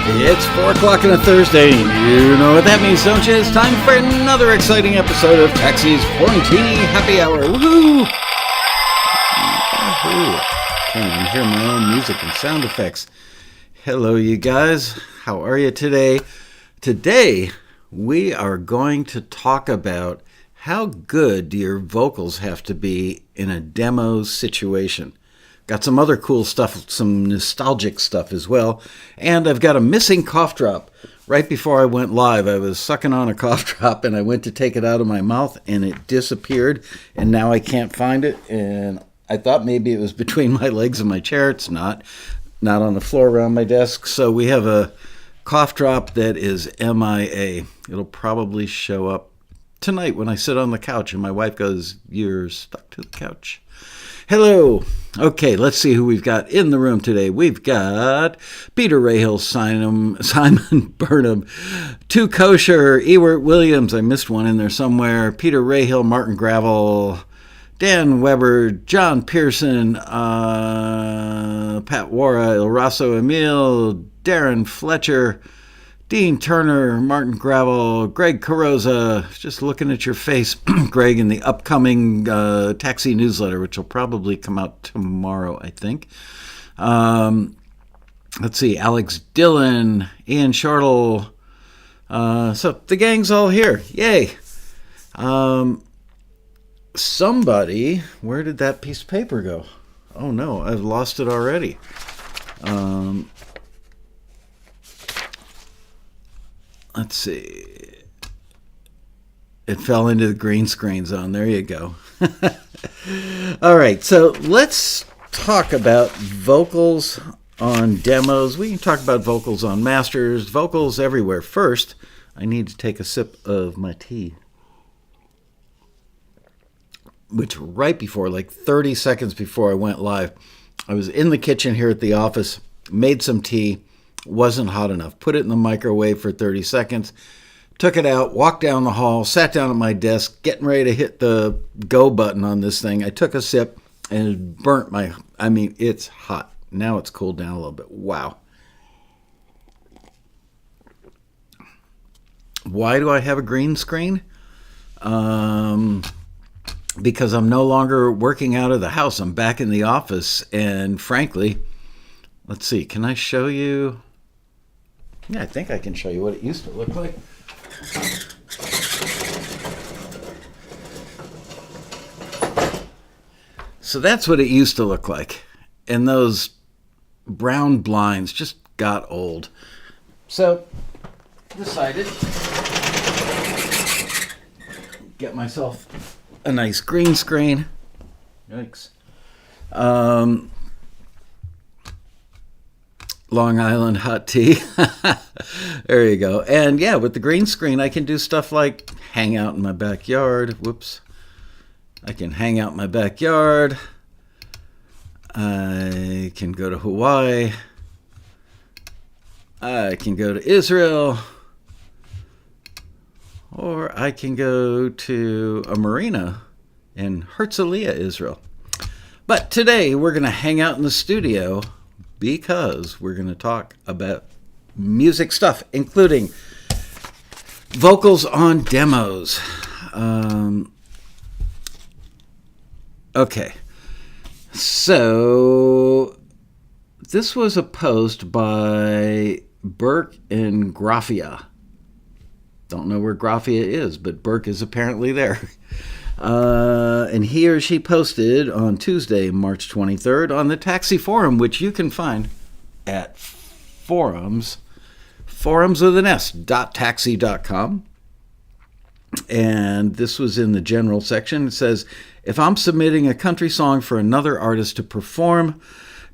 It's 4 o'clock on a Thursday. You know what that means, don't you? It's time for another exciting episode of Taxi's Quarantini Happy Hour. Woohoo! Can't even hear my own music and sound effects. Hello, you guys. How are you today? Today, we are going to talk about how good do your vocals have to be in a demo situation. Got some other cool stuff, some nostalgic stuff as well. And I've got a missing cough drop. Right before I went live, I was sucking on a cough drop and I went to take it out of my mouth and it disappeared. And now I can't find it. And I thought maybe it was between my legs and my chair. It's not on the floor around my desk. So we have a cough drop that is MIA. It'll probably show up tonight when I sit on the couch and my wife goes, "You're stuck to the couch." Hello. Okay, let's see who we've got in the room today. We've got Peter Rahill, Simon Burnham, Too Kosher, Ewart Williams, I missed one in there somewhere, Peter Rahill, Martin Gravel, Dan Weber, John Pearson, Pat Wara, El Raso Emil, Darren Fletcher, Dean Turner, Martin Gravel, Greg Carosa, just looking at your face, Greg, in the upcoming Taxi newsletter, which will probably come out tomorrow, I think. Let's see, Alex Dillon, Ian Shortle. So the gang's all here. Yay. Somebody, where did that piece of paper go? Oh, no, I've lost it already. Let's see. It fell into the green screen zone. There you go. All right, so let's talk about vocals on demos. We can talk about vocals on masters, vocals everywhere. First, I need to take a sip of my tea, which right before, like 30 seconds before I went live, I was in the kitchen here at the office, made some tea. Wasn't hot enough. Put it in the microwave for 30 seconds. Took it out, walked down the hall, sat down at my desk, getting ready to hit the go button on this thing. I took a sip and it burnt it's hot. Now it's cooled down a little bit. Wow. Why do I have a green screen? Because I'm no longer working out of the house. I'm back in the office. And frankly, let's see, can I show you? Yeah, I think I can show you what it used to look like. So that's what it used to look like. And those brown blinds just got old. So decided get myself a nice green screen. Yikes. Long Island hot tea. There you go. And yeah, with the green screen, I can do stuff like hang out in my backyard. Whoops. I can hang out in my backyard. I can go to Hawaii. I can go to Israel. Or I can go to a marina in Herzliya, Israel. But today, we're going to hang out in the studio because we're going to talk about music stuff, including vocals on demos. Okay. So this was a post by Burke and Graphia. Don't know where Graphia is, but Burke is apparently there. And he or she posted on Tuesday, March 23rd, on the Taxi Forum, which you can find at forums.taxi.com. And this was in the general section. It says, if I'm submitting a country song for another artist to perform,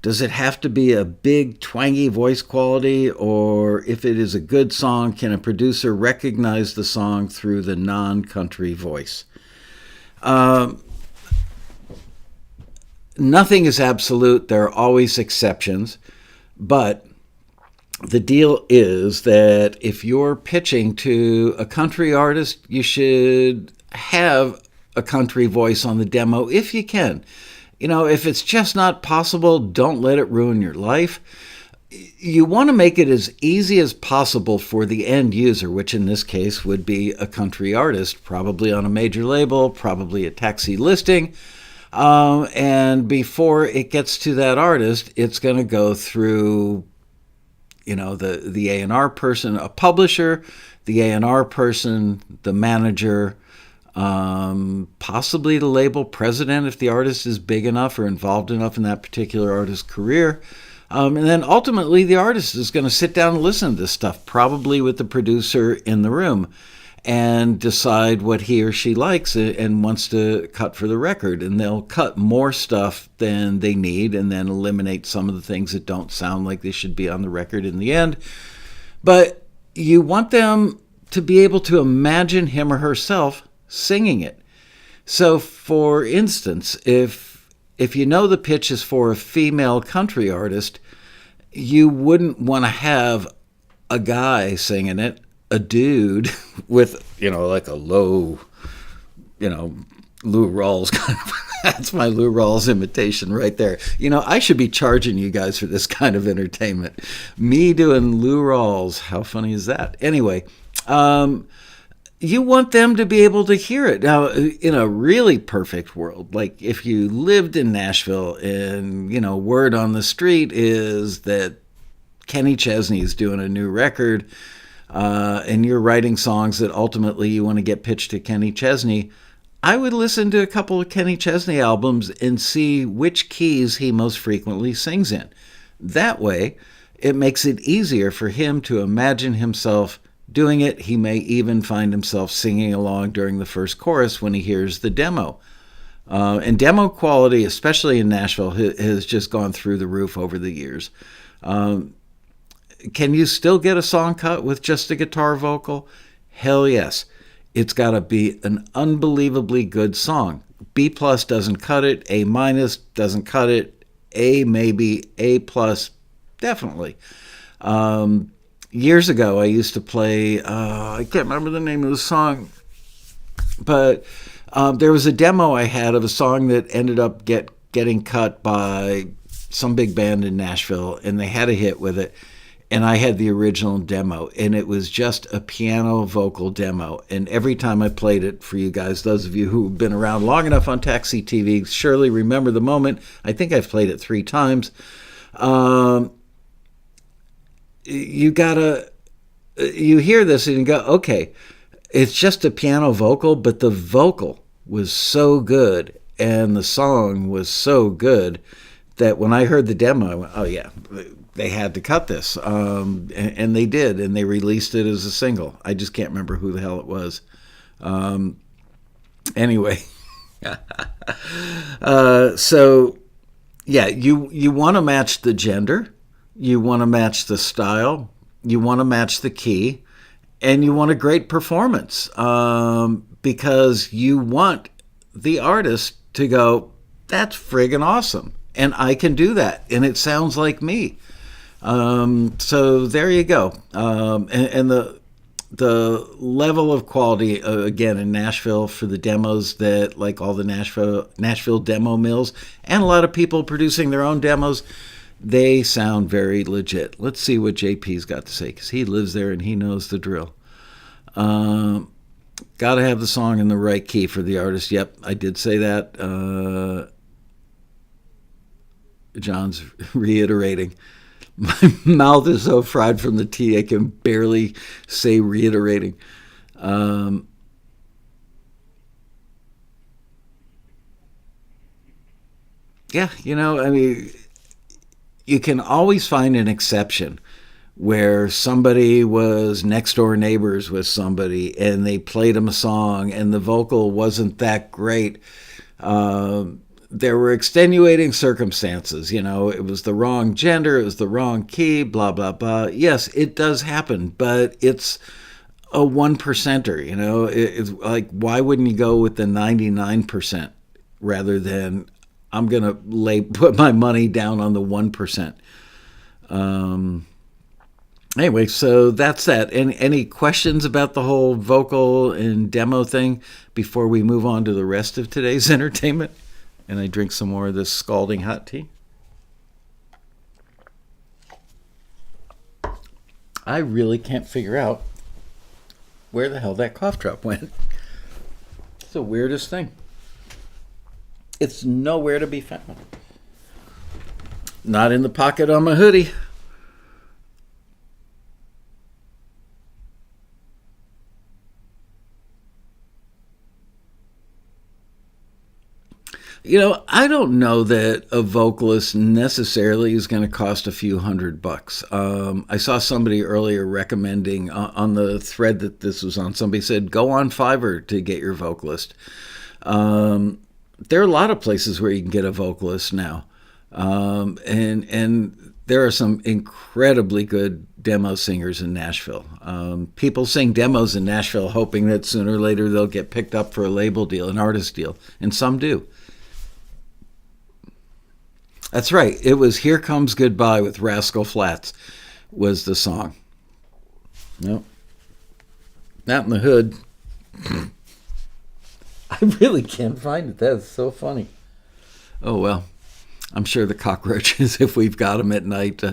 does it have to be a big, twangy voice quality? Or if it is a good song, can a producer recognize the song through the non-country voice? Nothing is absolute. There are always exceptions. But the deal is that if you're pitching to a country artist, you should have a country voice on the demo if you can. You know, if it's just not possible, don't let it ruin your life. you want to make it as easy as possible for the end user, which in this case would be a country artist, probably on a major label, probably a taxi listing. And before it gets to that artist, it's going to go through, the A&R person, a publisher, the A&R person, the manager, possibly the label president if the artist is big enough or involved enough in that particular artist's career. And then ultimately the artist is going to sit down and listen to this stuff, probably with the producer in the room, and decide what he or she likes and wants to cut for the record. And they'll cut more stuff than they need and then eliminate some of the things that don't sound like they should be on the record in the end. But you want them to be able to imagine him or herself singing it. So, for instance, if you know the pitch is for a female country artist, you wouldn't want to have a guy singing it, a dude with, like a low, Lou Rawls kind of. That's my Lou Rawls imitation right there. I should be charging you guys for this kind of entertainment. Me doing Lou Rawls. How funny is that? Anyway, you want them to be able to hear it. Now, in a really perfect world, like if you lived in Nashville and, word on the street is that Kenny Chesney's doing a new record and you're writing songs that ultimately you want to get pitched to Kenny Chesney, I would listen to a couple of Kenny Chesney albums and see which keys he most frequently sings in. That way, it makes it easier for him to imagine himself doing it. He may even find himself singing along during the first chorus when he hears the demo. And demo quality, especially in Nashville, has just gone through the roof over the years. Can you still get a song cut with just a guitar vocal? Hell yes. It's got to be an unbelievably good song. B+ doesn't cut it. A- doesn't cut it. A maybe. A+ definitely. Years ago, I used to play, I can't remember the name of the song, but there was a demo I had of a song that ended up getting cut by some big band in Nashville, and they had a hit with it, and I had the original demo, and it was just a piano vocal demo. And every time I played it for you guys, those of you who've been around long enough on Taxi TV surely remember the moment. I think I've played it 3 times. You hear this and you go, okay, it's just a piano vocal, but the vocal was so good and the song was so good that when I heard the demo, I went, oh yeah, they had to cut this. And they did, and they released it as a single. I just can't remember who the hell it was. Anyway, so yeah, you want to match the gender. You want to match the style, you want to match the key, and you want a great performance because you want the artist to go, that's friggin' awesome, and I can do that, and it sounds like me. So there you go. And the level of quality, again, in Nashville for the demos that, like all the Nashville demo mills, and a lot of people producing their own demos, they sound very legit. Let's see what JP's got to say, because he lives there and he knows the drill. Got to have the song in the right key for the artist. Yep, I did say that. John's reiterating. My mouth is so fried from the tea, I can barely say reiterating. Yeah, you can always find an exception where somebody was next door neighbors with somebody and they played them a song and the vocal wasn't that great. There were extenuating circumstances, it was the wrong gender, it was the wrong key, blah, blah, blah. Yes, it does happen, but it's a 1%er, it's like, why wouldn't you go with the 99% rather than I'm going to put my money down on the 1%. Anyway, so that's that. Any questions about the whole vocal and demo thing before we move on to the rest of today's entertainment? And I drink some more of this scalding hot tea. I really can't figure out where the hell that cough drop went. It's the weirdest thing. It's nowhere to be found. Not in the pocket on my hoodie. I don't know that a vocalist necessarily is going to cost a few $100. I saw somebody earlier recommending on the thread that this was on, somebody said, go on Fiverr to get your vocalist. There are a lot of places where you can get a vocalist now. And there are some incredibly good demo singers in Nashville. People sing demos in Nashville hoping that sooner or later they'll get picked up for a label deal, an artist deal, and some do. That's right. It was Here Comes Goodbye with Rascal Flatts was the song. Nope. Not in the hood. I really can't find it. That's so funny. Oh, well. I'm sure the cockroaches, if we've got them at night.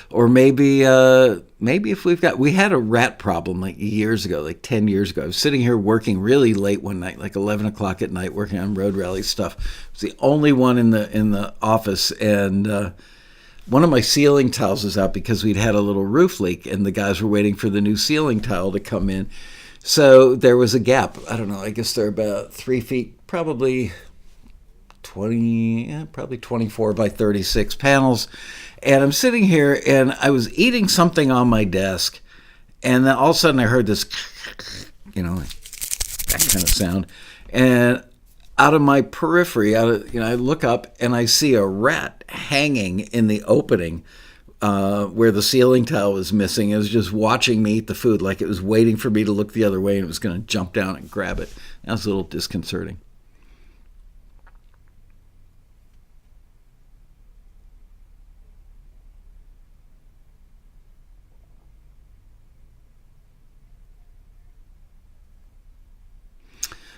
Or maybe if we had a rat problem like years ago, like 10 years ago. I was sitting here working really late one night, like 11 o'clock at night, working on road rally stuff. I was the only one in the office, and one of my ceiling tiles was out because we'd had a little roof leak, and the guys were waiting for the new ceiling tile to come in. So there was a gap. I don't know, I guess they're about 3 feet, probably 24 by 36 panels. And I'm sitting here and I was eating something on my desk, and then all of a sudden I heard this, that kind of sound. And out of my periphery, I look up and I see a rat hanging in the opening where the ceiling tile was missing. It was just watching me eat the food, like it was waiting for me to look the other way and it was going to jump down and grab it. That was a little disconcerting.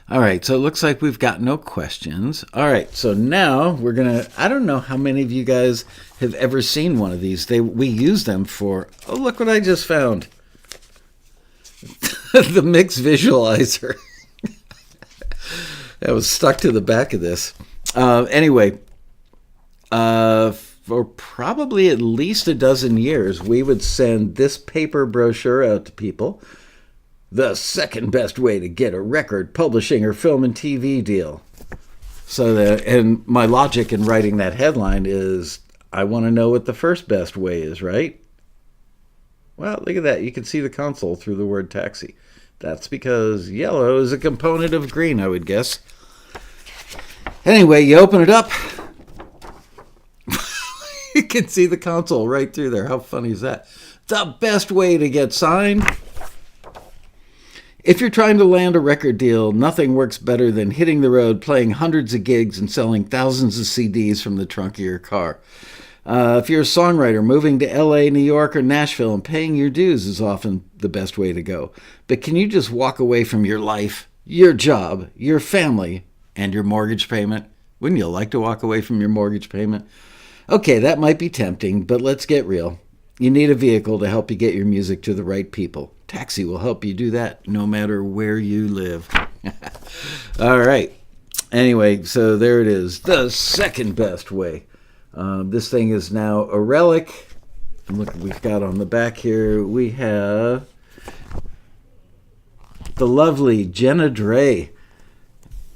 All right, so it looks like we've got no questions. All right, so now we're going to, I don't know how many of you guys have ever seen one of these. We use them for, oh, look what I just found. The mix visualizer. That was stuck to the back of this. Anyway, for probably at least a dozen years, we would send this paper brochure out to people. The second best way to get a record, publishing, or film and TV deal. And my logic in writing that headline is, I want to know what the first best way is, right? Well, look at that. You can see the console through the word taxi. That's because yellow is a component of green, I would guess. Anyway, you open it up. You can see the console right through there. How funny is that? The best way to get signed. If you're trying to land a record deal, nothing works better than hitting the road, playing hundreds of gigs, and selling thousands of CDs from the trunk of your car. If you're a songwriter, moving to LA, New York, or Nashville and paying your dues is often the best way to go. But can you just walk away from your life, your job, your family, and your mortgage payment? Wouldn't you like to walk away from your mortgage payment? Okay, that might be tempting, but let's get real. You need a vehicle to help you get your music to the right people. Taxi will help you do that no matter where you live. All right. Anyway, so there it is. The second best way. This thing is now a relic. And look what we've got on the back here. We have the lovely Jenna Dre.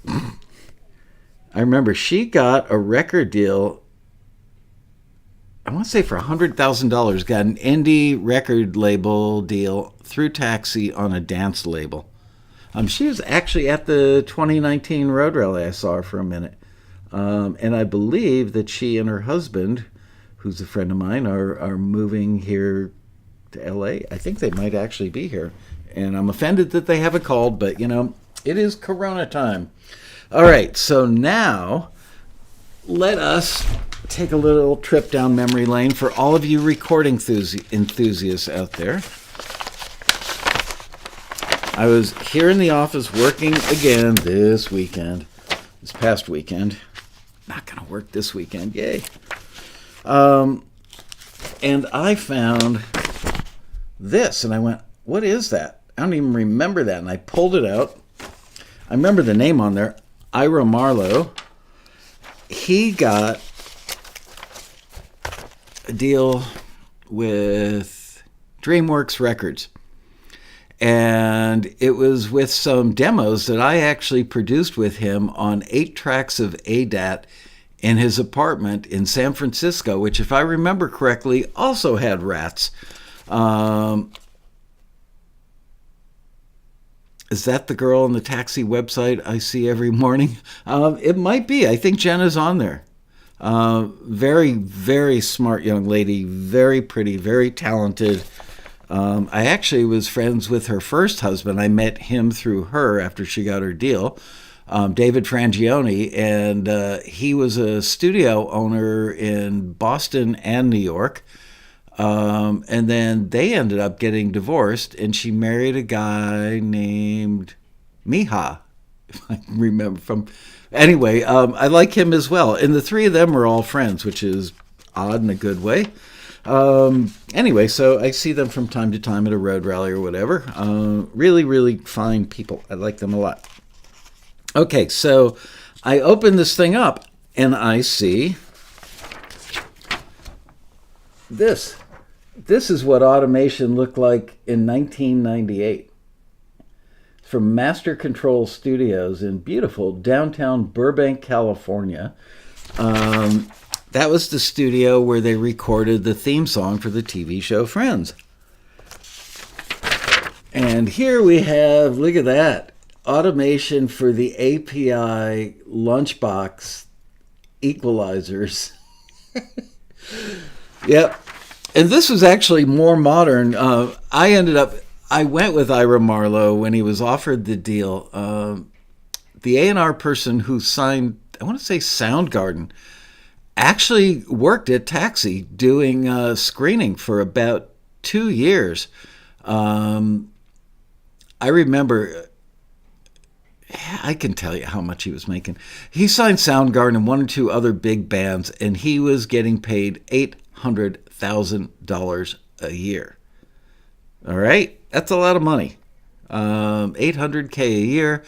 I remember she got a record deal, I want to say for $100,000, got an indie record label deal through Taxi on a dance label. She was actually at the 2019 Road Rally. I saw her for a minute. And I believe that she and her husband, who's a friend of mine, are moving here to LA. I think they might actually be here. And I'm offended that they haven't called, but, it is Corona time. All right, so now let us take a little trip down memory lane for all of you recording enthusiasts out there. I was here in the office working again this past weekend. Not going to work this weekend, yay. And I found this. And I went, what is that? I don't even remember that. And I pulled it out. I remember the name on there, Ira Marlowe. He got a deal with DreamWorks Records. And it was with some demos that I actually produced with him on 8 tracks of ADAT in his apartment in San Francisco, which, if I remember correctly, also had rats. Is that the girl on the taxi website I see every morning? It might be. I think Jenna's on there. Very, very smart young lady. Very pretty, very talented. I actually was friends with her first husband. I met him through her after she got her deal, David Frangione, and he was a studio owner in Boston and New York. And then they ended up getting divorced, and she married a guy named Miha, if I remember from. Anyway, I like him as well. And the three of them are all friends, which is odd in a good way. Anyway, so I see them from time to time at a road rally or whatever. Really, really fine people. I like them a lot. Okay, so I open this thing up, and I see this. This is what automation looked like in 1998. From Master Control Studios in beautiful downtown Burbank, California. That was the studio where they recorded the theme song for the TV show Friends. And here we have, look at that, automation for the API lunchbox equalizers. Yep. And this was actually more modern. I went with Ira Marlowe when he was offered the deal. The A&R person who signed, I want to say Soundgarden, actually worked at Taxi doing screening for about 2 years. I remember, I can tell you how much he was making. He signed Soundgarden and 1 or 2 other big bands, and he was getting paid $800,000 a year. All right, that's a lot of money. $800K a year.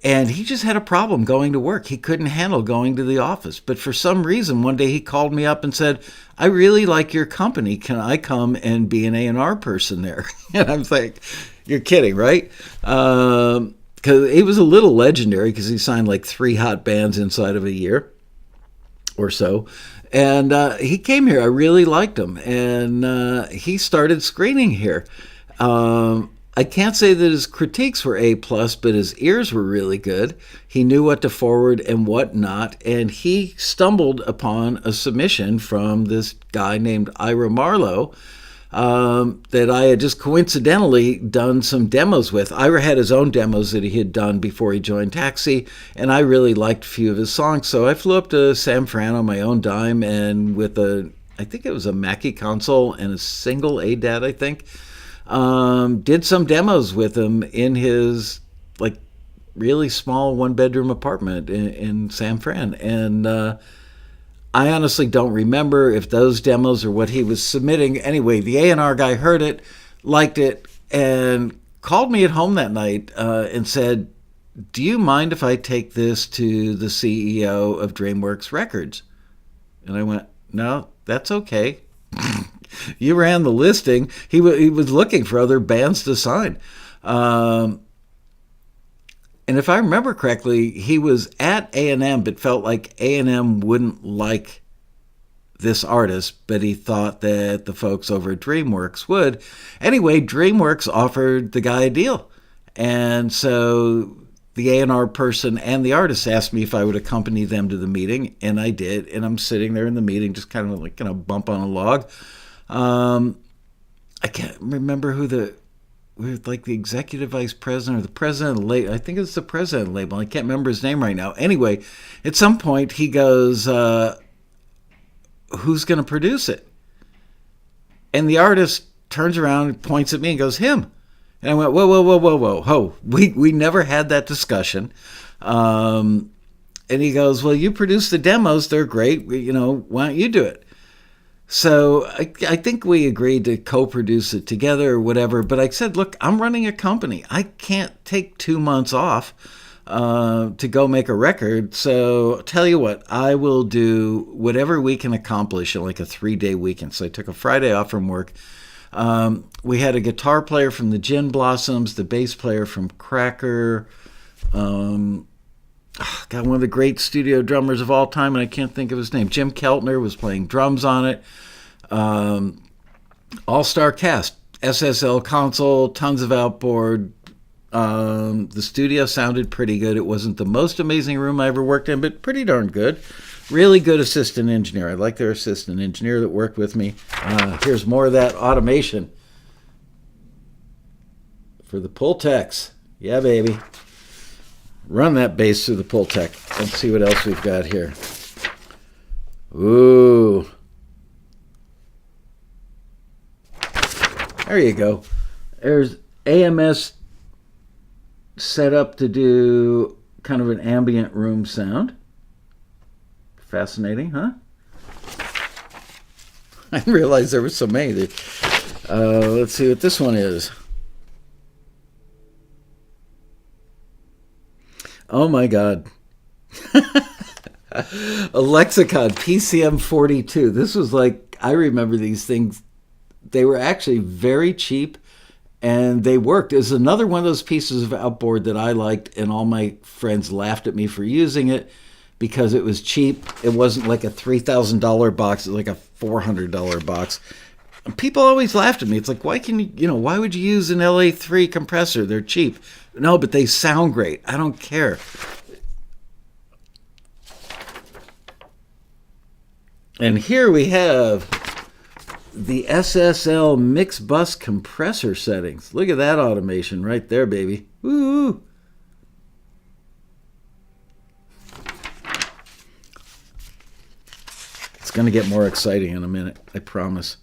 And he just had a problem going to work. He couldn't handle going to the office. But for some reason, one day he called me up and said, I really like your company. Can I come and be an A&R person there? And I was like, you're kidding, right? Because he was a little legendary because he signed like 3 hot bands inside of a year or so. And he came here. I really liked him. And he started screening here. I can't say that his critiques were A+, but his ears were really good. He knew what to forward and what not, and he stumbled upon a submission from this guy named Ira Marlowe that I had just coincidentally done some demos with. Ira had his own demos that he had done before he joined Taxi, and I really liked a few of his songs, so I flew up to San Fran on my own dime, and with I think it was a Mackie console and a single ADAT, I think, did some demos with him in his like really small 1-bedroom apartment in San Fran. And I honestly don't remember if those demos are what he was submitting. Anyway, the A&R guy heard it, liked it, and called me at home that night and said, do you mind if I take this to the CEO of DreamWorks Records? And I went, no, that's okay. You ran the listing. He was looking for other bands to sign. And if I remember correctly, he was at A&M, but felt like A&M wouldn't like this artist, but he thought that the folks over at DreamWorks would. Anyway, DreamWorks offered the guy a deal. And so the A&R person and the artist asked me if I would accompany them to the meeting, and I did. And I'm sitting there in the meeting, just kind of like bump on a log. I can't remember who the executive vice president or the president of the label. I think it's the president of the label. I can't remember his name right now. Anyway, at some point he goes, who's going to produce it? And the artist turns around and points at me and goes, him. And I went, whoa. We never had that discussion. And he goes, well, you produce the demos. They're great. Why don't you do it? So I think we agreed to co-produce it together or whatever. But I said, look, I'm running a company. I can't take 2 months off to go make a record. So tell you what, I will do whatever we can accomplish in like a 3-day weekend. So I took a Friday off from work. We had a guitar player from the Gin Blossoms, the bass player from Cracker. Got one of the great studio drummers of all time, and I can't think of his name. Jim Keltner was playing drums on it. All-star cast, SSL console, tons of outboard. The studio sounded pretty good. It wasn't the most amazing room I ever worked in, but pretty darn good. Really good assistant engineer. I like their assistant engineer that worked with me. Here's more of that automation for the Pultecs. Yeah, baby. Run that bass through the Pultec. Let's see what else we've got here. Ooh. There you go. There's AMS set up to do kind of an ambient room sound. Fascinating, huh? I didn't realize there were so many. Let's see what this one is. Oh my God. A Lexicon PCM 42. This was like, I remember these things. They were actually very cheap and they worked. It was another one of those pieces of outboard that I liked, and all my friends laughed at me for using it because it was cheap. It wasn't like a $3,000 box. It was like a $400 box. And people always laughed at me. It's like, why why would you use an LA3 compressor? They're cheap. No, but they sound great. I don't care. And here we have the SSL mix bus compressor settings. Look at that automation right there, baby. Woo! It's going to get more exciting in a minute, I promise.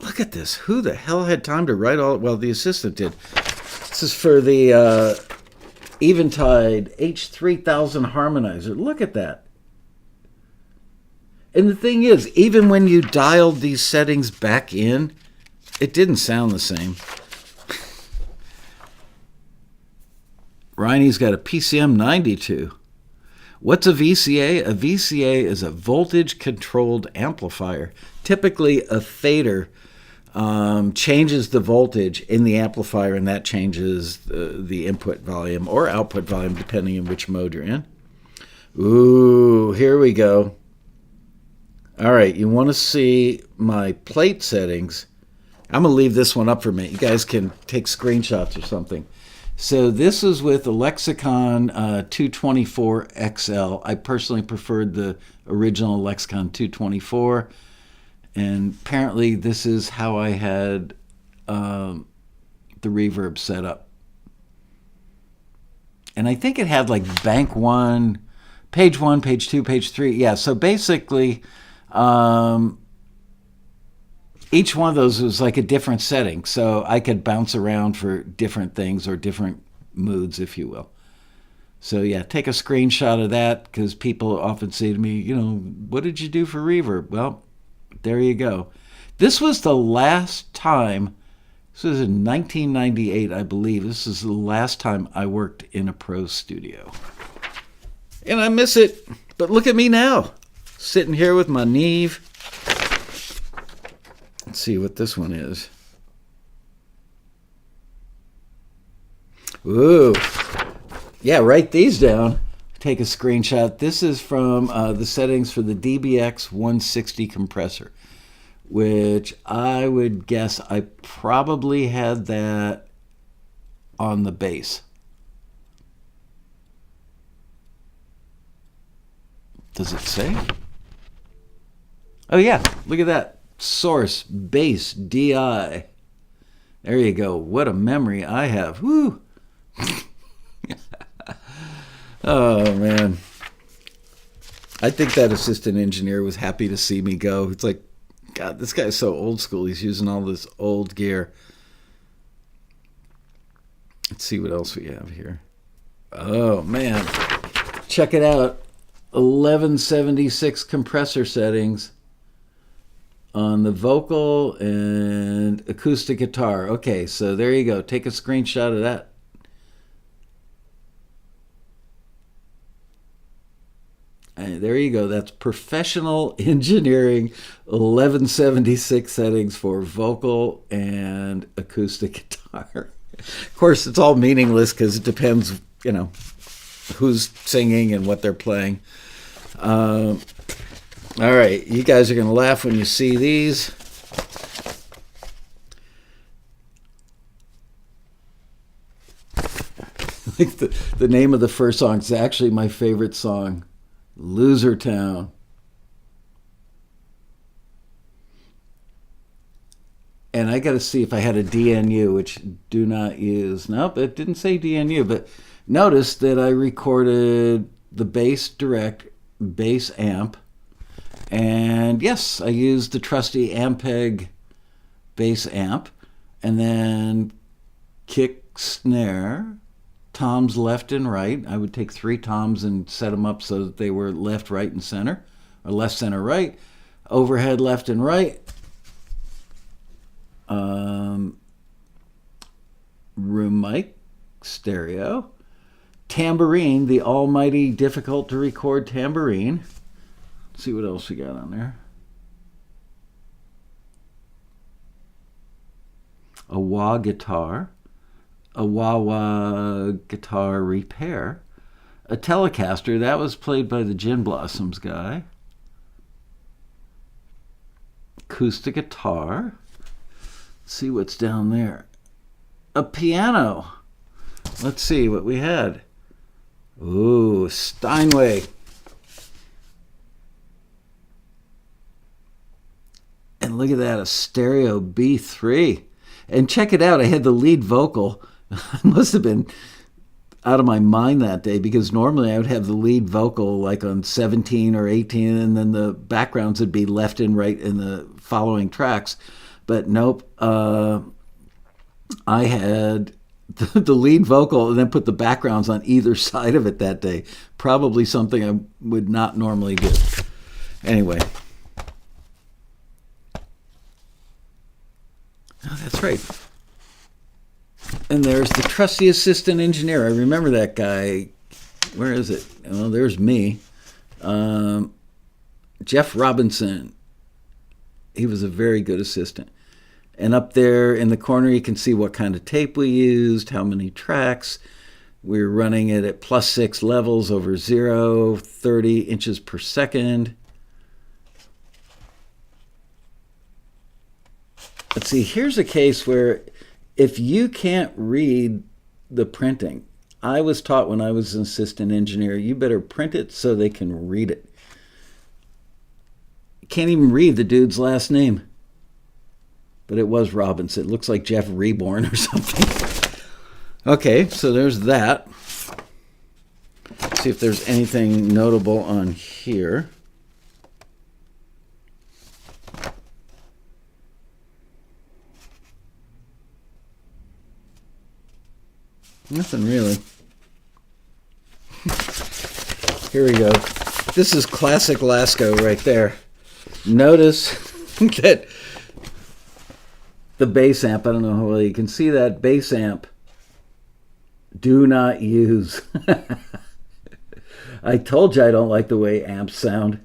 Look at this. Who the hell had time to write all... Well, the assistant did. This is for the Eventide H3000 harmonizer. Look at that. And the thing is, even when you dialed these settings back in, it didn't sound the same. Ryan's got a PCM 92. What's a VCA? A VCA is a voltage-controlled amplifier. Typically, a fader changes the voltage in the amplifier, and that changes the input volume or output volume, depending on which mode you're in. Ooh, here we go. All right, you want to see my plate settings. I'm going to leave this one up for a minute. You guys can take screenshots or something. So this is with the Lexicon 224 XL. I personally preferred the original Lexicon 224. And apparently this is how I had the reverb set up. And I think it had like bank 1, page 2, page 3. Yeah, so basically each one of those was like a different setting. So I could bounce around for different things or different moods, if you will. So yeah, take a screenshot of that because people often say to me, what did you do for reverb? Well, there you go. This was the last time, this was in 1998, I believe. This is the last time I worked in a pro studio. And I miss it. But look at me now, sitting here with my Neve. Let's see what this one is. Ooh. Yeah, write these down. Take a screenshot. This is from the settings for the DBX 160 compressor, which I would guess I probably had that on the bass. Does it say? Oh yeah, look at that. Source, bass, DI. There you go. What a memory I have. Woo! Oh, man. I think that assistant engineer was happy to see me go. It's like, God, this guy's so old school. He's using all this old gear. Let's see what else we have here. Oh, man. Check it out. 1176 compressor settings on the vocal and acoustic guitar. Okay, so there you go. Take a screenshot of that. There you go. That's professional engineering 1176 settings for vocal and acoustic guitar. Of course, it's all meaningless because it depends, who's singing and what they're playing. All right, you guys are going to laugh when you see these. Like the name of the first song is actually my favorite song. Loser Town. And I got to see if I had a DNU, which do not use. Nope, it didn't say DNU, but notice that I recorded the bass direct bass amp. And yes, I used the trusty Ampeg bass amp. And then kick, snare, toms left and right. I would take 3 toms and set them up so that they were left, right, and center, or left, center, right. Overhead left and right. Room mic, stereo. Tambourine, the almighty difficult to record tambourine. Let's see what else we got on there. A wah guitar. A wah-wah guitar repair, a Telecaster, that was played by the Gin Blossoms guy, acoustic guitar, let's see what's down there, a piano, let's see what we had, ooh, Steinway, and look at that, a stereo B3, and check it out, I had the lead vocal. I must have been out of my mind that day because normally I would have the lead vocal like on 17 or 18 and then the backgrounds would be left and right in the following tracks. But nope, I had the lead vocal and then put the backgrounds on either side of it that day. Probably something I would not normally do. Anyway. Oh, that's right. And there's the trusty assistant engineer. I remember that guy. Where is it? Well, there's me. Jeff Robinson. He was a very good assistant. And up there in the corner, you can see what kind of tape we used, how many tracks. We're running it at +6 levels over 0, 30 inches per second. Let's see, here's a case where if you can't read the printing, I was taught when I was an assistant engineer, you better print it so they can read it. Can't even read the dude's last name. But it was Robinson. It looks like Jeff Reborn or something. Okay, so there's that. Let's see if there's anything notable on here. Nothing really. Here we go. This is classic Lasco right there. Notice that the bass amp, I don't know how well you can see that, bass amp, do not use. I told you I don't like the way amps sound.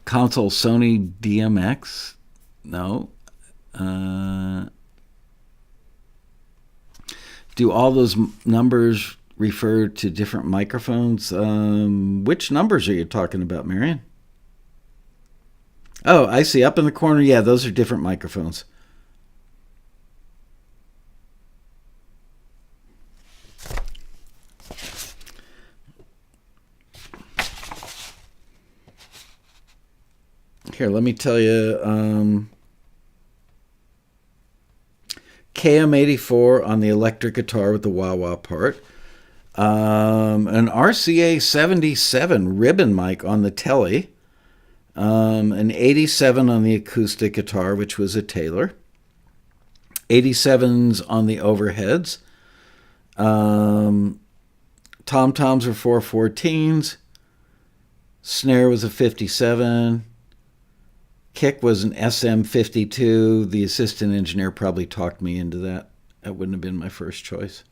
Console Sony DMX, no. Do all those numbers refer to different microphones? Which numbers are you talking about, Marion? Oh, I see. Up in the corner, yeah, those are different microphones. Here, let me tell you. KM84 on the electric guitar with the wah-wah part. An RCA 77 ribbon mic on the telly. An 87 on the acoustic guitar, which was a Taylor. 87s on the overheads. Tom-toms were 414s. Snare was a 57. Kick was an SM52. The assistant engineer probably talked me into that. That wouldn't have been my first choice.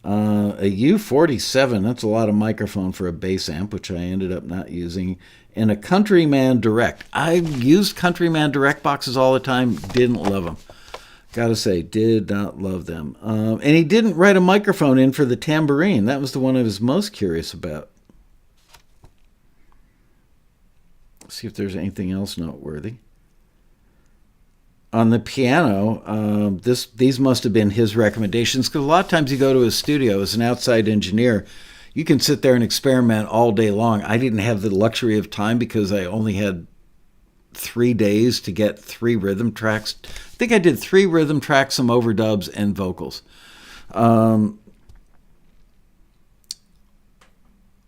A U47, that's a lot of microphone for a bass amp, which I ended up not using. And a Countryman Direct. I used Countryman Direct boxes all the time, didn't love them. Gotta say, did not love them. And he didn't write a microphone in for the tambourine. That was the one I was most curious about. Let's see if there's anything else noteworthy. On the piano, these must have been his recommendations, because a lot of times you go to a studio as an outside engineer, you can sit there and experiment all day long. I didn't have the luxury of time because I only had 3 days to get 3 rhythm tracks. I think I did 3 rhythm tracks, some overdubs, and vocals.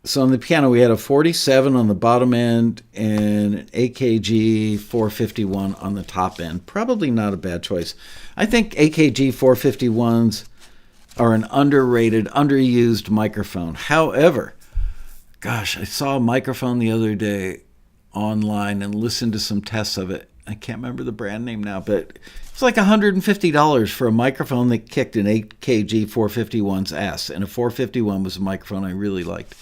So on the piano, we had a 47 on the bottom end and an AKG 451 on the top end. Probably not a bad choice. I think AKG 451s are an underrated, underused microphone. However, gosh, I saw a microphone the other day online and listened to some tests of it. I can't remember the brand name now, but it's like $150 for a microphone that kicked an AKG 451's ass. And a 451 was a microphone I really liked.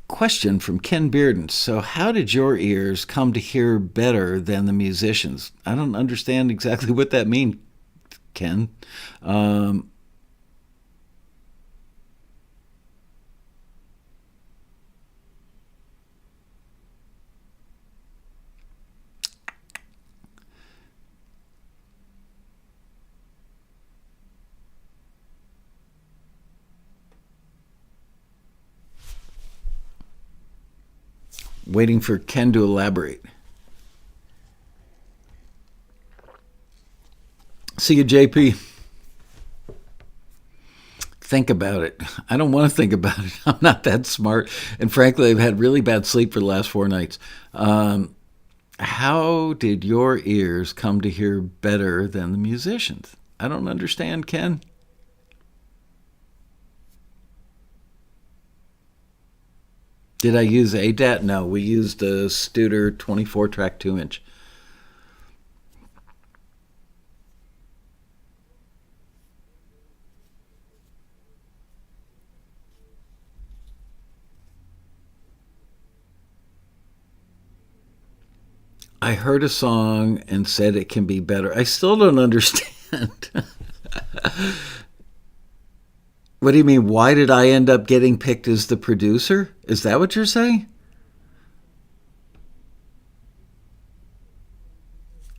Question from Ken Bearden. So how did your ears come to hear better than the musicians? I don't understand exactly what that means, Ken. Waiting for Ken to elaborate. See you, JP. Think about it. I don't want to think about it. I'm not that smart. And frankly, I've had really bad sleep for the last 4 nights. How did your ears come to hear better than the musicians? I don't understand, Ken. Did I use ADAT? No, we used a Studer 24-track 2-inch. I heard a song and said it can be better. I still don't understand. What do you mean? Why did I end up getting picked as the producer? Is that what you're saying?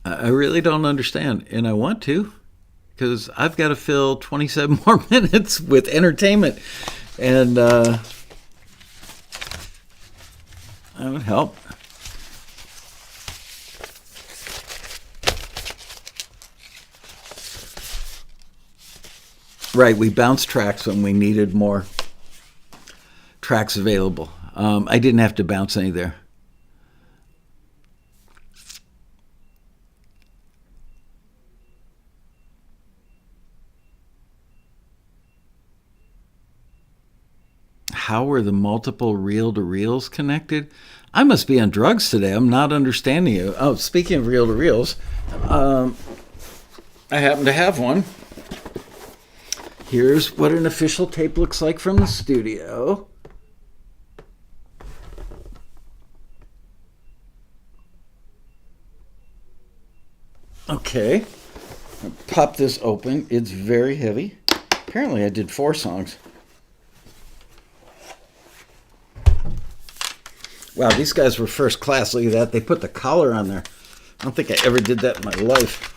I really don't understand, and I want to, because I've got to fill 27 more minutes with entertainment, and that would help. Right, we bounced tracks when we needed more tracks available. I didn't have to bounce any there. How were the multiple reel-to-reels connected? I must be on drugs today. I'm not understanding you. Oh, speaking of reel-to-reels, I happen to have one. Here's what an official tape looks like from the studio. Okay, I'll pop this open. It's very heavy. Apparently I did 4 songs. Wow, these guys were first class. Look at that. They put the collar on there. I don't think I ever did that in my life.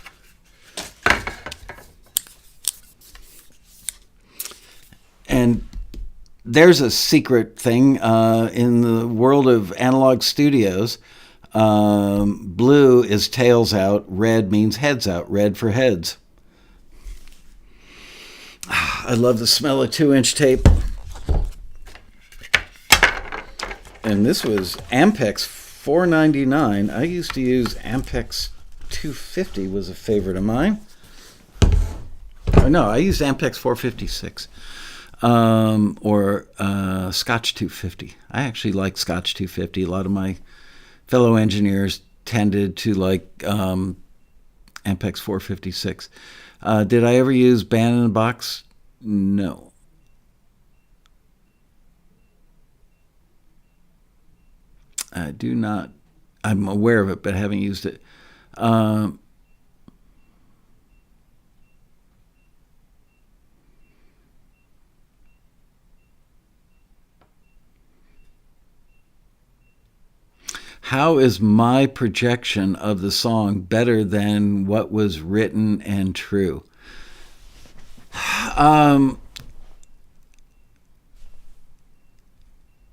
And there's a secret thing in the world of analog studios. Blue is tails out. Red means heads out. Red for heads. I love the smell of 2-inch tape. And this was Ampex $4.99. I used to use Ampex 250 was a favorite of mine. No, I used Ampex 456 or Scotch 250. I actually like Scotch 250. A lot of my fellow engineers tended to like Ampex 456. Did I ever use Band in a Box? No. I do not. I'm aware of it, but haven't used it. How is my projection of the song better than what was written and true?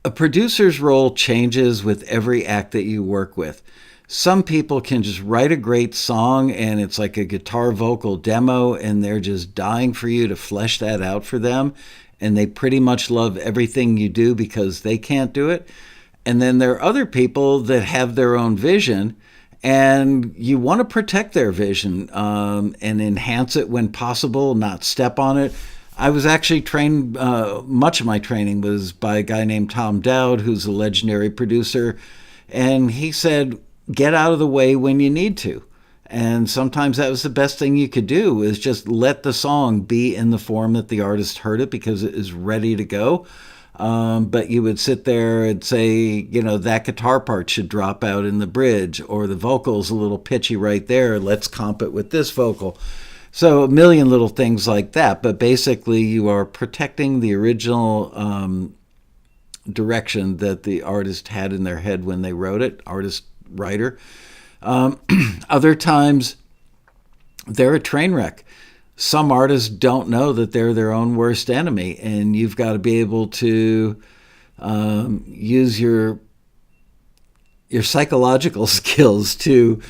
A producer's role changes with every act that you work with. Some people can just write a great song and it's like a guitar vocal demo and they're just dying for you to flesh that out for them. And they pretty much love everything you do because they can't do it. And then there are other people that have their own vision and you want to protect their vision and enhance it when possible, not step on it. I was actually trained, much of my training was by a guy named Tom Dowd, who's a legendary producer. And he said, get out of the way when you need to. And sometimes that was the best thing you could do, is just let the song be in the form that the artist heard it because it is ready to go. But you would sit there and say, you know, that guitar part should drop out in the bridge, or the vocal's a little pitchy right there. Let's comp it with this vocal. So a million little things like that. But basically you are protecting the original direction that the artist had in their head when they wrote it, artist, writer. Other times they're a train wreck. Some artists don't know that they're their own worst enemy, and you've got to be able to use your psychological skills to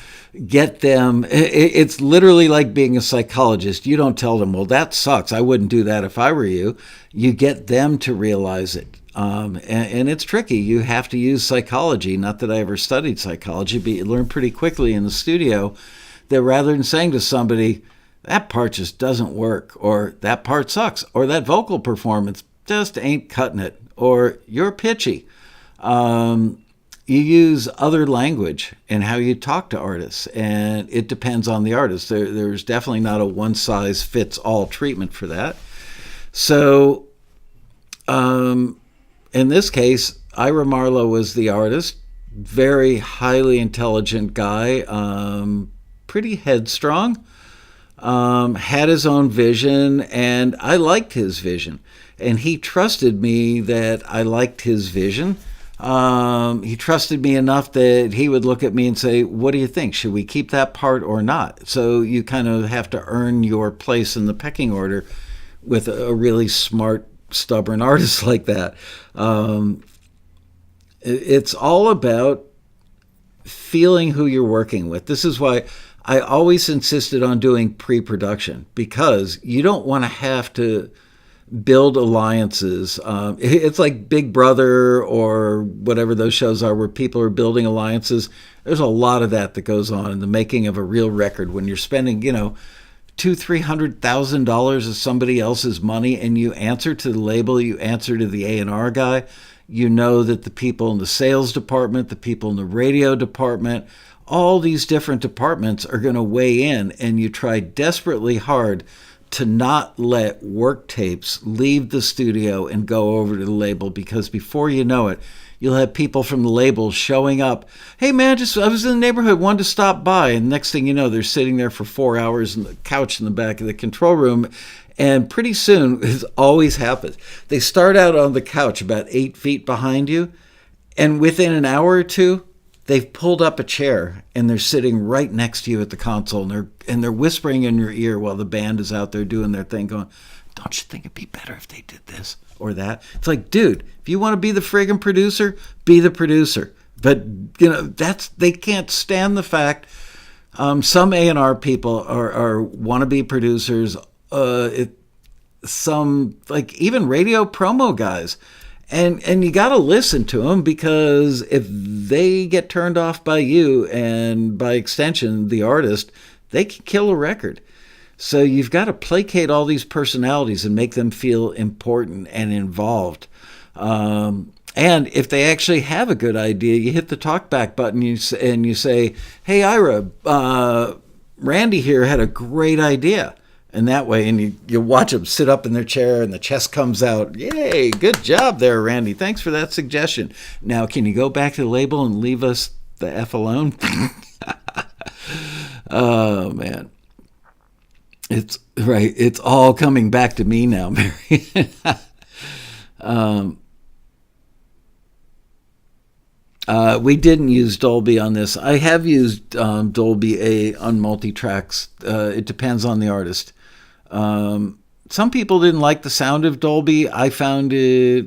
get them. It's literally like being a psychologist. You don't tell them, well, that sucks, I wouldn't do that if I were you. You get them to realize it. And it's tricky. You have to use psychology. Not that I ever studied psychology, but you learn pretty quickly in the studio that rather than saying to somebody, that part just doesn't work, or that part sucks, or that vocal performance just ain't cutting it, or you're pitchy. You use other language in how you talk to artists, and it depends on the artist. There's definitely not a one-size-fits-all treatment for that. So in this case, Ira Marlowe was the artist, very highly intelligent guy, pretty headstrong, had his own vision, and I liked his vision. And he trusted me that I liked his vision. He trusted me enough that he would look at me and say, what do you think? Should we keep that part or not? So you kind of have to earn your place in the pecking order with a really smart, stubborn artist like that. It's all about feeling who you're working with. This is why I always insisted on doing pre-production, because you don't want to have to build alliances. It's like Big Brother or whatever those shows are where people are building alliances. There's a lot of that goes on in the making of a real record when you're spending, $200,000-$300,000 of somebody else's money, and you answer to the label, you answer to the A&R guy. You know that the people in the sales department, the people in the radio department, all these different departments are going to weigh in, and you try desperately hard to not let work tapes leave the studio and go over to the label, because before you know it, you'll have people from the label showing up. Hey man, I was in the neighborhood, wanted to stop by. And next thing you know, they're sitting there for 4 hours on the couch in the back of the control room. And pretty soon, it always happens, they start out on the couch about 8 feet behind you. And within an hour or two, they've pulled up a chair and they're sitting right next to you at the console, and they're whispering in your ear while the band is out there doing their thing, going, don't you think it'd be better if they did this or that? It's like, dude, if you want to be the friggin' producer, be the producer. But, they can't stand the fact some A&R people are wannabe producers, some, like, even radio promo guys. And you got to listen to them, because if they get turned off by you, and by extension the artist, they can kill a record. So you've got to placate all these personalities and make them feel important and involved. And if they actually have a good idea, you hit the talkback button and you say, "Hey, Ira, Randy here had a great idea." And that way, and you watch them sit up in their chair and the chest comes out. "Yay, good job there, Randy. Thanks for that suggestion. Now, can you go back to the label and leave us the F alone?" Oh, man. It's right. It's all coming back to me now, Mary. We didn't use Dolby on this. I have used Dolby A on multi-tracks. It depends on the artist. Some people didn't like the sound of Dolby. I found it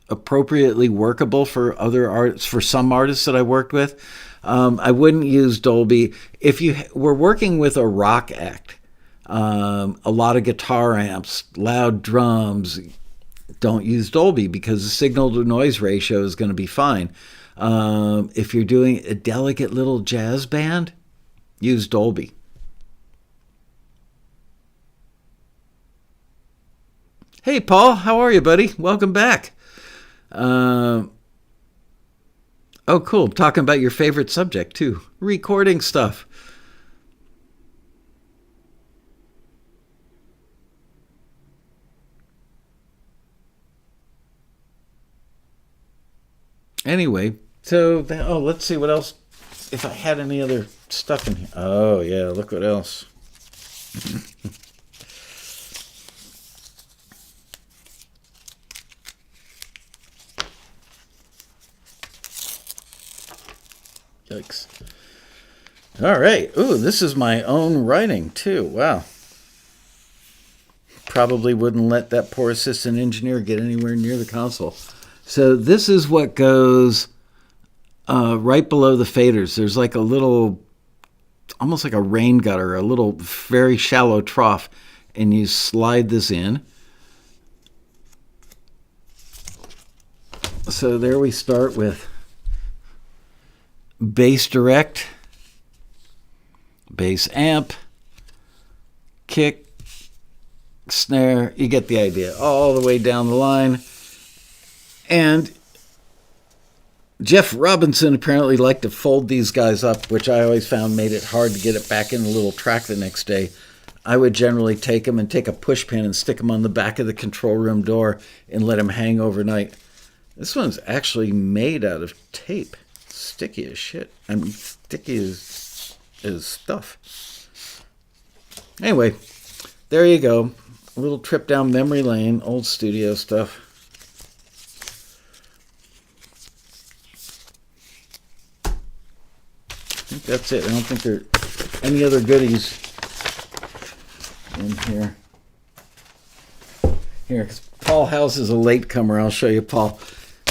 appropriately workable for other artists, for some artists that I worked with. I wouldn't use Dolby if you were working with a rock act. A lot of guitar amps, loud drums. Don't use Dolby, because the signal to noise ratio is going to be fine. If you're doing a delicate little jazz band, use Dolby. Hey, Paul, how are you, buddy? Welcome back. Oh, cool. Talking about your favorite subject, too. Recording stuff. Anyway, so, let's see what else, if I had any other stuff in here. Oh, yeah, look what else. Yikes. All right. Ooh, this is my own writing, too. Wow. Probably wouldn't let that poor assistant engineer get anywhere near the console. So this is what goes right below the faders. There's like a little, almost like a rain gutter, a little very shallow trough, and you slide this in. So there we start with bass direct, bass amp, kick, snare. You get the idea, all the way down the line. And Jeff Robinson apparently liked to fold these guys up, which I always found made it hard to get it back in the little track the next day. I would generally take them and take a push pin and stick them on the back of the control room door and let them hang overnight. This one's actually made out of tape. Sticky as shit. I mean, sticky as stuff. Anyway, there you go. A little trip down memory lane, old studio stuff. I think that's it. I don't think there are any other goodies in here. Here, because Paul House is a latecomer. I'll show you, Paul.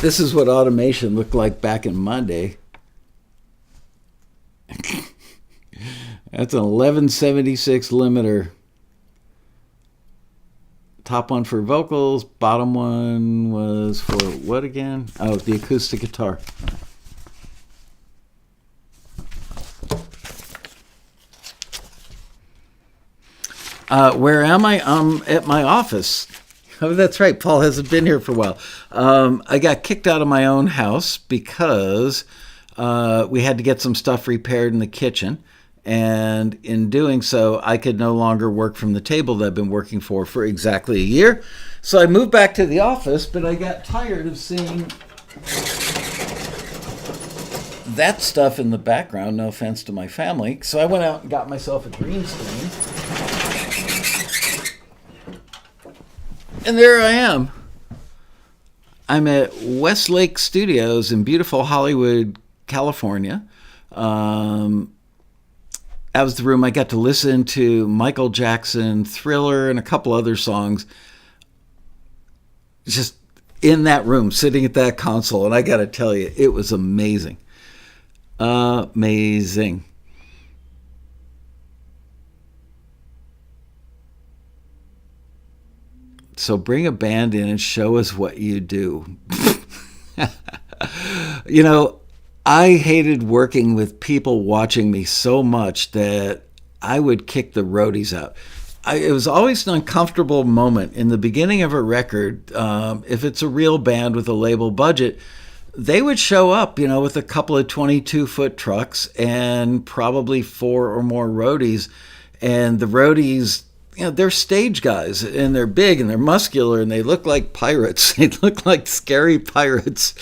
This is what automation looked like back in my day. That's an 1176 limiter. Top one for vocals. Bottom one was for what again? Oh, the acoustic guitar. Where am I? At my office. Oh, that's right. Paul hasn't been here for a while. I got kicked out of my own house because we had to get some stuff repaired in the kitchen. And in doing so, I could no longer work from the table that I've been working for exactly a year. So I moved back to the office, but I got tired of seeing that stuff in the background. No offense to my family. So I went out and got myself a green screen. And there I am. I'm at Westlake Studios in beautiful Hollywood, California. That was the room I got to listen to Michael Jackson, Thriller, and a couple other songs. Just in that room, sitting at that console. And I got to tell you, it was amazing. Amazing. So bring a band in and show us what you do. You know, I hated working with people watching me so much that I would kick the roadies out. It was always an uncomfortable moment in the beginning of a record. If it's a real band with a label budget, they would show up, with a couple of 22-foot trucks and probably 4 or more roadies. And the roadies, they're stage guys, and they're big and they're muscular and they look like pirates. They look like scary pirates.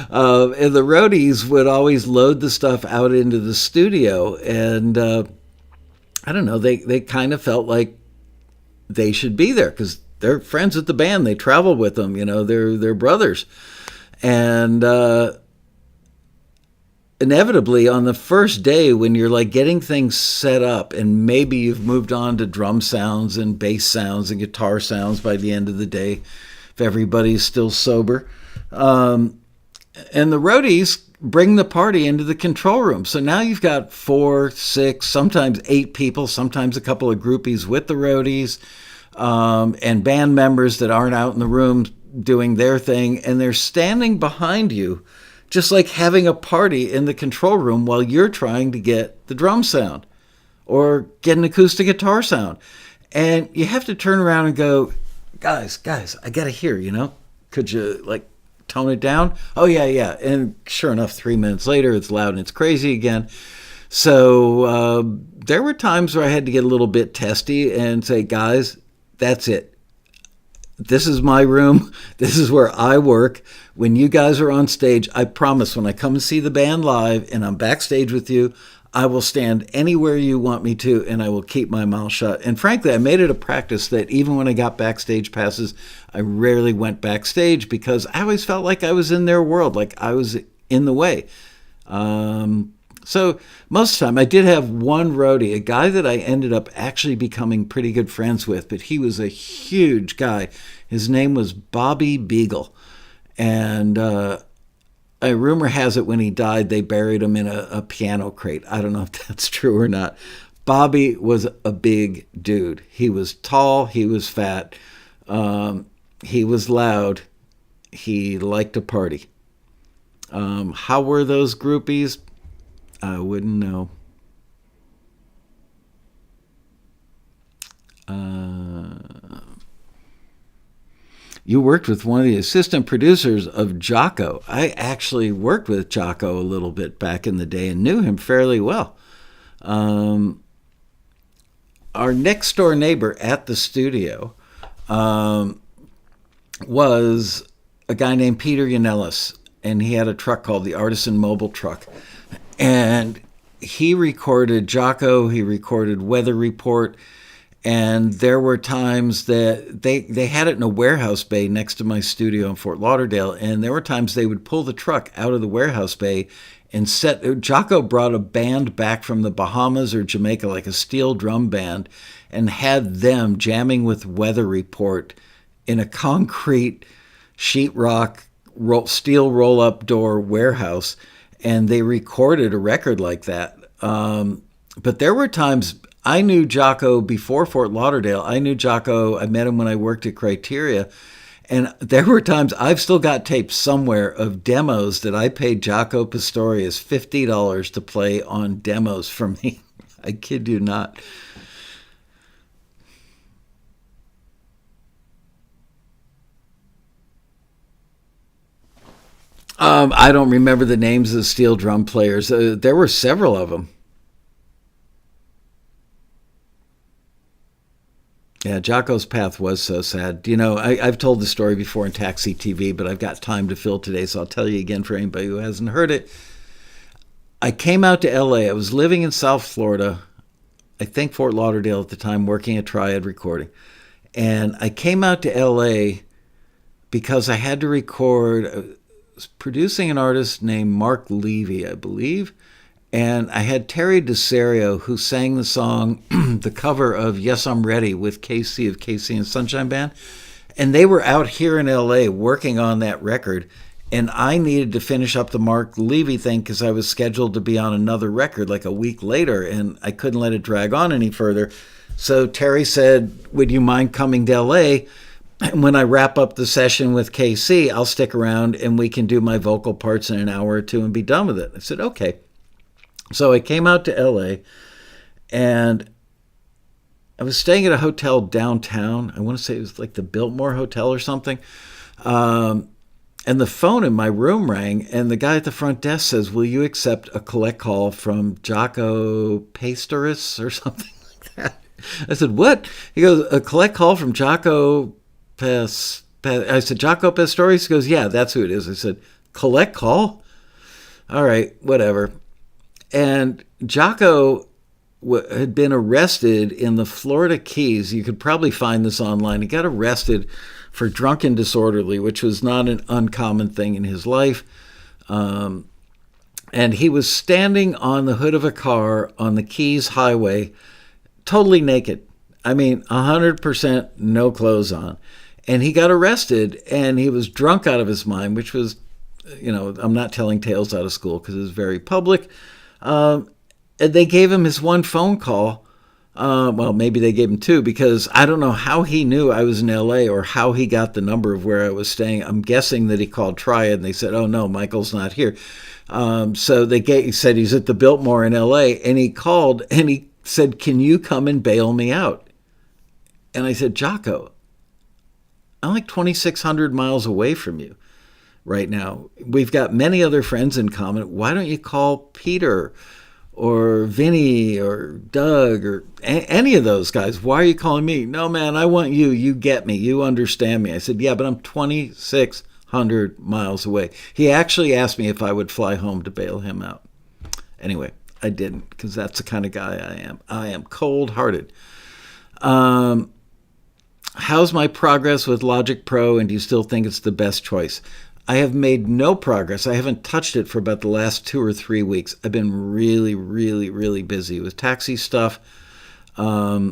And the roadies would always load the stuff out into the studio. And I don't know, they kind of felt like they should be there because they're friends with the band. They travel with them, they're brothers. And inevitably on the first day when you're like getting things set up and maybe you've moved on to drum sounds and bass sounds and guitar sounds by the end of the day, if everybody's still sober, and the roadies bring the party into the control room. So now you've got 4, 6, sometimes 8 people, sometimes a couple of groupies with the roadies, and band members that aren't out in the room doing their thing, and they're standing behind you just like having a party in the control room while you're trying to get the drum sound or get an acoustic guitar sound. And you have to turn around and go, guys, I got to hear, could you like tone it down? Oh, yeah. And sure enough, 3 minutes later, it's loud and it's crazy again. So there were times where I had to get a little bit testy and say, guys, that's it. This is my room. This is where I work. When you guys are on stage, I promise when I come and see the band live and I'm backstage with you, I will stand anywhere you want me to and I will keep my mouth shut. And frankly, I made it a practice that even when I got backstage passes, I rarely went backstage because I always felt like I was in their world, like I was in the way. So most of the time, I did have one roadie, a guy that I ended up actually becoming pretty good friends with, but he was a huge guy. His name was Bobby Beagle. And a rumor has it when he died, they buried him in a piano crate. I don't know if that's true or not. Bobby was a big dude. He was tall. He was fat. He was loud. He liked to party. How were those groupies? I wouldn't know. You worked with one of the assistant producers of Jocko. I actually worked with Jocko a little bit back in the day and knew him fairly well. Our next door neighbor at the studio was a guy named Peter Yanellis, and he had a truck called the Artisan Mobile Truck. And he recorded Jocko, he recorded Weather Report, and there were times that they had it in a warehouse bay next to my studio in Fort Lauderdale, and there were times they would pull the truck out of the warehouse bay and Jocko brought a band back from the Bahamas or Jamaica, like a steel drum band, and had them jamming with Weather Report in a concrete sheetrock steel roll-up door warehouse. And they recorded a record like that. But there were times I knew Jocko before Fort Lauderdale. I knew Jocko. I met him when I worked at Criteria. And there were times I've still got tapes somewhere of demos that I paid Jocko Pastorius $50 to play on demos for me. I kid you not. I don't remember the names of the steel drum players. There were several of them. Yeah, Jocko's path was so sad. I've told the story before in Taxi TV, but I've got time to fill today, so I'll tell you again for anybody who hasn't heard it. I came out to L.A. I was living in South Florida, I think Fort Lauderdale at the time, working at Triad Recording. And I came out to L.A. because I had to record... was producing an artist named Mark Levy, I believe, and I had Terry DeSario, who sang the song, the cover of Yes, I'm Ready with KC of KC and Sunshine Band, and they were out here in LA working on that record, and I needed to finish up the Mark Levy thing because I was scheduled to be on another record like a week later, and I couldn't let it drag on any further. So Terry said, would you mind coming to LA? when I wrap up the session with KC, I'll stick around and we can do my vocal parts in an hour or two and be done with it. I said, okay. So I came out to LA and I was staying at a hotel downtown. I want to say it was like the Biltmore Hotel or something. And the phone in my room rang, and the guy at the front desk says, will you accept a collect call from Jaco Pastoris or something like that? I said, what? He goes, a collect call from Jaco I said, Jaco Pastoris? He goes, yeah, that's who it is. I said, collect call? All right, whatever. And Jaco had been arrested in the Florida Keys. You could probably find this online. He got arrested for drunken disorderly, which was not an uncommon thing in his life. And he was standing on the hood of a car on the Keys Highway, totally naked. I mean, 100% no clothes on. And he got arrested, and he was drunk out of his mind, which was, I'm not telling tales out of school because it was very public. And they gave him his one phone call. Well, maybe they gave him two, because I don't know how he knew I was in LA or how he got the number of where I was staying. I'm guessing that he called Triad and they said, oh no, Michael's not here. So he said he's at the Biltmore in LA, and he called and he said, can you come and bail me out? And I said, Jaco, I'm like 2,600 miles away from you right now. We've got many other friends in common. Why don't you call Peter or Vinny or Doug or any of those guys? Why are you calling me? No, man, I want you. You get me. You understand me. I said, yeah, but I'm 2,600 miles away. He actually asked me if I would fly home to bail him out. Anyway, I didn't, because that's the kind of guy I am. I am cold-hearted. How's my progress with Logic Pro, and do you still think it's the best choice? I have made no progress. I haven't touched it for about the last 2 or 3 weeks. I've been really, really, really busy with taxi stuff. I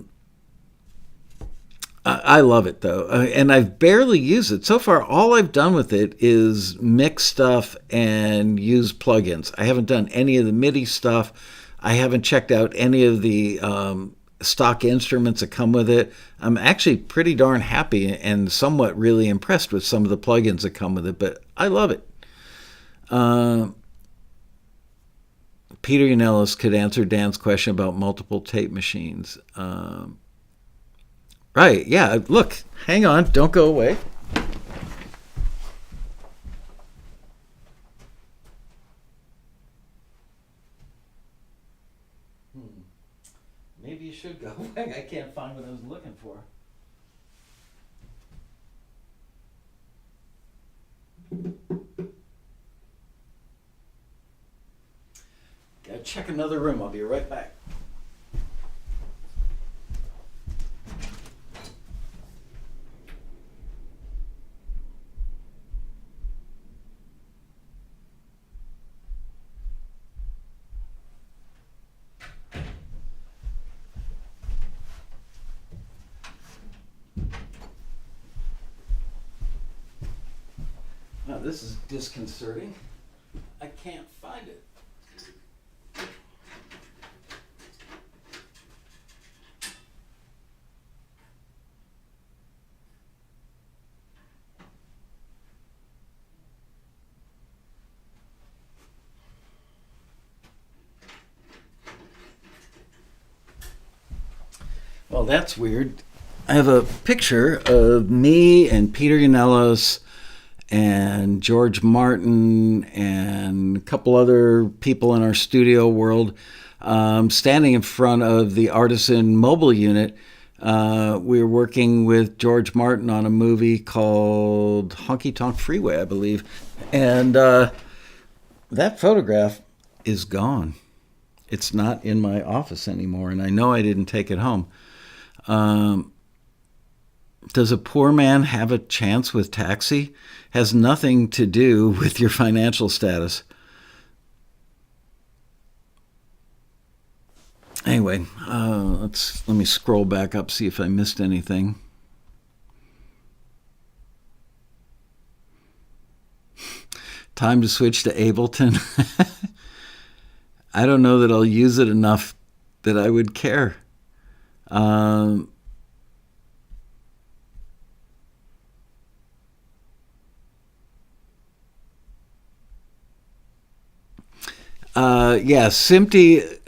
love it, though, and I've barely used it. So far, all I've done with it is mix stuff and use plugins. I haven't done any of the MIDI stuff. I haven't checked out any of the stock instruments that come with it. I'm actually pretty darn happy and somewhat really impressed with some of the plugins that come with it, but I love it. Peter Yanellis could answer Dan's question about multiple tape machines. Right, yeah, look, hang on, don't go away. Maybe you should go away. I can't find what I was looking for. Gotta check another room. I'll be right back. Now, this is disconcerting. I can't find it. Well, that's weird. I have a picture of me and Peter Yanellis and George Martin and a couple other people in our studio world standing in front of the Artisan mobile unit. We were working with George Martin on a movie called Honky Tonk Freeway, I believe. And that photograph is gone. It's not in my office anymore, and I know I didn't take it home. Does a poor man have a chance with taxi? Has nothing to do with your financial status. Anyway, let me scroll back up, see if I missed anything. Time to switch to Ableton. I don't know that I'll use it enough that I would care. Yeah, SMPTE.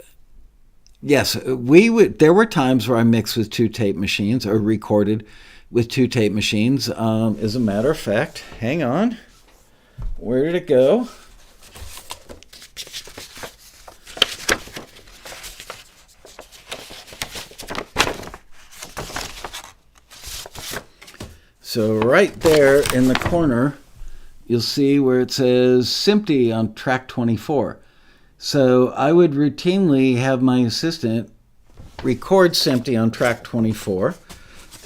Yes, we would. There were times where I mixed with two tape machines or recorded with two tape machines. As a matter of fact, hang on. Where did it go? So right there in the corner, you'll see where it says SMPTE on track 24. So I would routinely have my assistant record SMPTE on track 24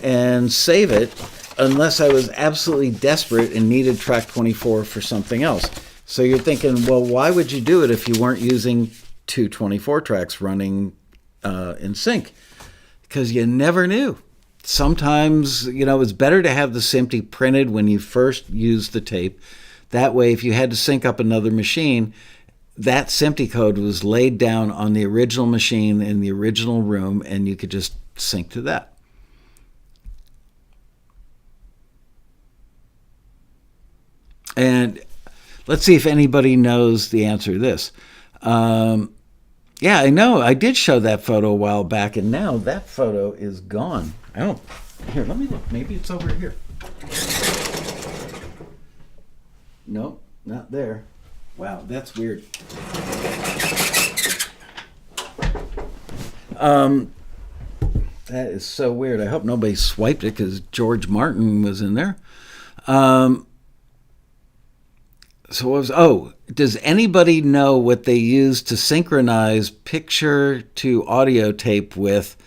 and save it unless I was absolutely desperate and needed track 24 for something else. So you're thinking, well, why would you do it if you weren't using two 24 tracks running in sync? Because you never knew. Sometimes, it's better to have the SMPTE printed when you first use the tape. That way, if you had to sync up another machine, that SMPTE code was laid down on the original machine in the original room, and you could just sync to that. And let's see if anybody knows the answer to this. Yeah, I know. I did show that photo a while back, and now that photo is gone. Here, let me look. Maybe it's over here. Nope, not there. Wow, that's weird. That is so weird. I hope nobody swiped it because George Martin was in there. Does anybody know what they used to synchronize picture to audio tape with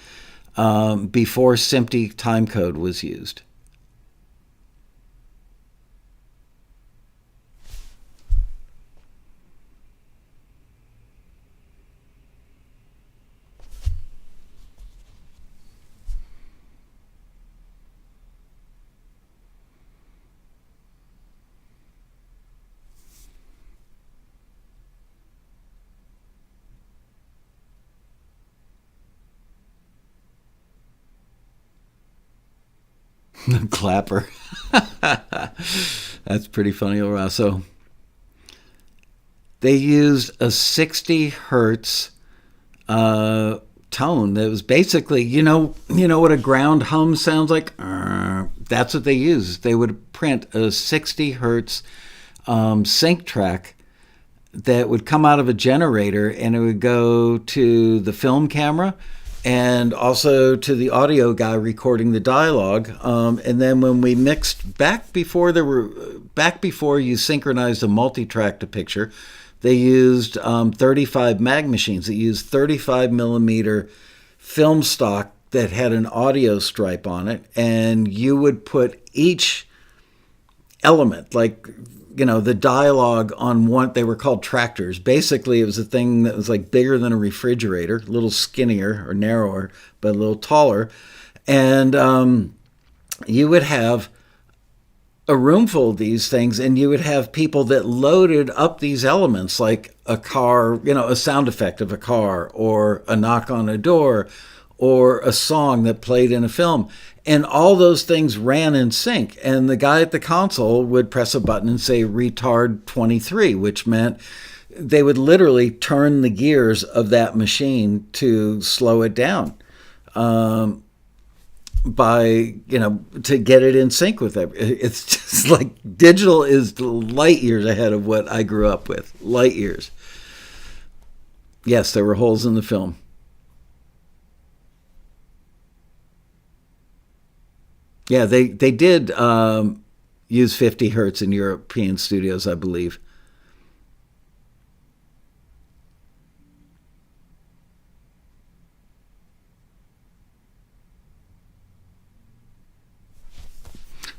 before SMPTE timecode was used? Clapper. That's pretty funny overall. So they used a 60 hertz tone that was basically, you know what a ground hum sounds like? That's what they used. They would print a 60 hertz sync track that would come out of a generator, and it would go to the film camera and also to the audio guy recording the dialogue. And then when we mixed back before you synchronized a multi-track to picture, they used 35 mag machines. They used 35 millimeter film stock that had an audio stripe on it, and you would put each element, like the dialogue on one. They were called tractors. Basically, it was a thing that was like bigger than a refrigerator, a little skinnier or narrower, but a little taller. And you would have a room full of these things, and you would have people that loaded up these elements, like a car, a sound effect of a car, or a knock on a door, or a song that played in a film. And all those things ran in sync. And the guy at the console would press a button and say retard 23, which meant they would literally turn the gears of that machine to slow it down by, to get it in sync with it. It's just like digital is light years ahead of what I grew up with. Light years. Yes, there were holes in the film. Yeah, they did use 50 hertz in European studios, I believe.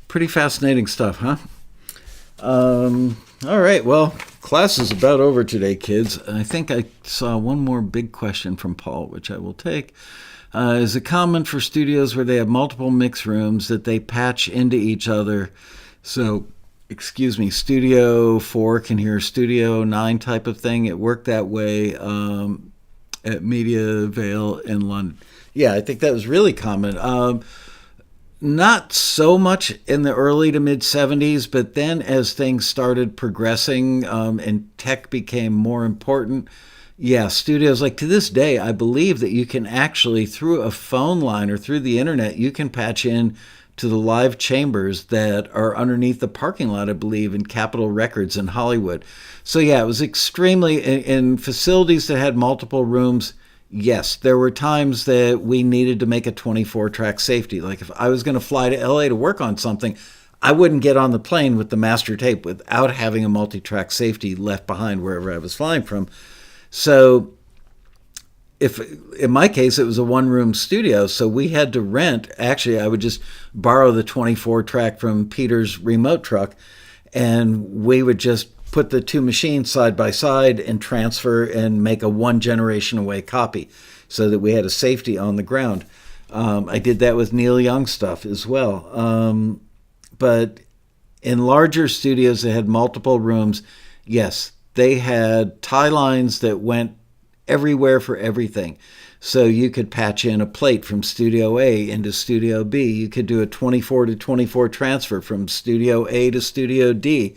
Pretty fascinating stuff, huh? All right, well, class is about over today, kids. I think I saw one more big question from Paul, which I will take. Is it common for studios where they have multiple mix rooms that they patch into each other? So, Studio 4 can hear Studio 9 type of thing. It worked that way at Media Vale in London. Yeah, I think that was really common. Not so much in the early to mid 70s, but then as things started progressing and tech became more important, yeah, studios, like to this day, I believe that you can actually, through a phone line or through the internet, you can patch in to the live chambers that are underneath the parking lot, I believe, in Capitol Records in Hollywood. So yeah, it was extremely, in facilities that had multiple rooms. Yes, there were times that we needed to make a 24-track safety. Like if I was going to fly to LA to work on something, I wouldn't get on the plane with the master tape without having a multi-track safety left behind wherever I was flying from. So if in my case it was a one-room studio, so we had to rent. Actually, I would just borrow the 24-track from Peter's remote truck, and we would just put the two machines side by side and transfer and make a one generation away copy so that we had a safety on the ground. I did that with Neil Young stuff as well. But in larger studios that had multiple rooms, yes, they had tie lines that went everywhere for everything. So you could patch in a plate from Studio A into Studio B. You could do a 24 to 24 transfer from Studio A to Studio D.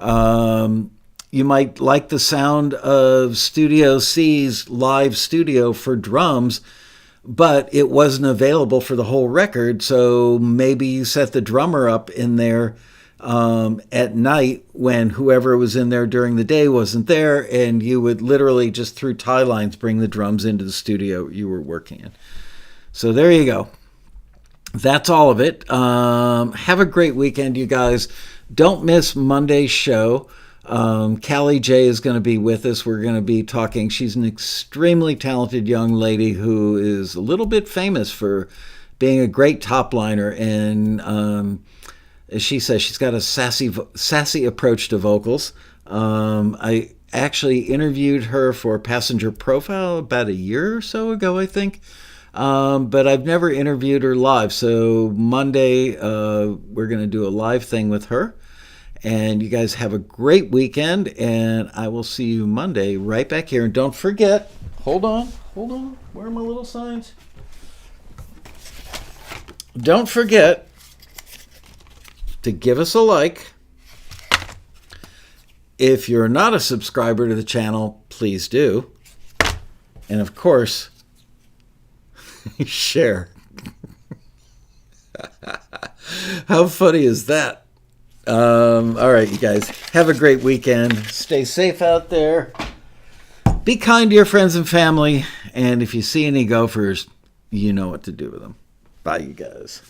You might like the sound of Studio C's live studio for drums, but it wasn't available for the whole record. So maybe you set the drummer up in there at night when whoever was in there during the day wasn't there, and you would literally just through tie lines bring the drums into the studio you were working in. So there you go. That's all of it. Have a great weekend, you guys. Don't miss Monday's show. Callie J is going to be with us. We're going to be talking. She's an extremely talented young lady who is a little bit famous for being a great top liner. And as she says, she's got a sassy approach to vocals. I actually interviewed her for Passenger Profile about a year or so ago, I think. But I've never interviewed her live. So Monday, we're going to do a live thing with her. And you guys have a great weekend. And I will see you Monday right back here. And don't forget, hold on. Where are my little signs? Don't forget to give us a like. If you're not a subscriber to the channel, please do. And of course, share. How funny is that? All right, you guys, have a great weekend. Stay safe out there. Be kind to your friends and family. And if you see any gophers, you know what to do with them. Bye, you guys.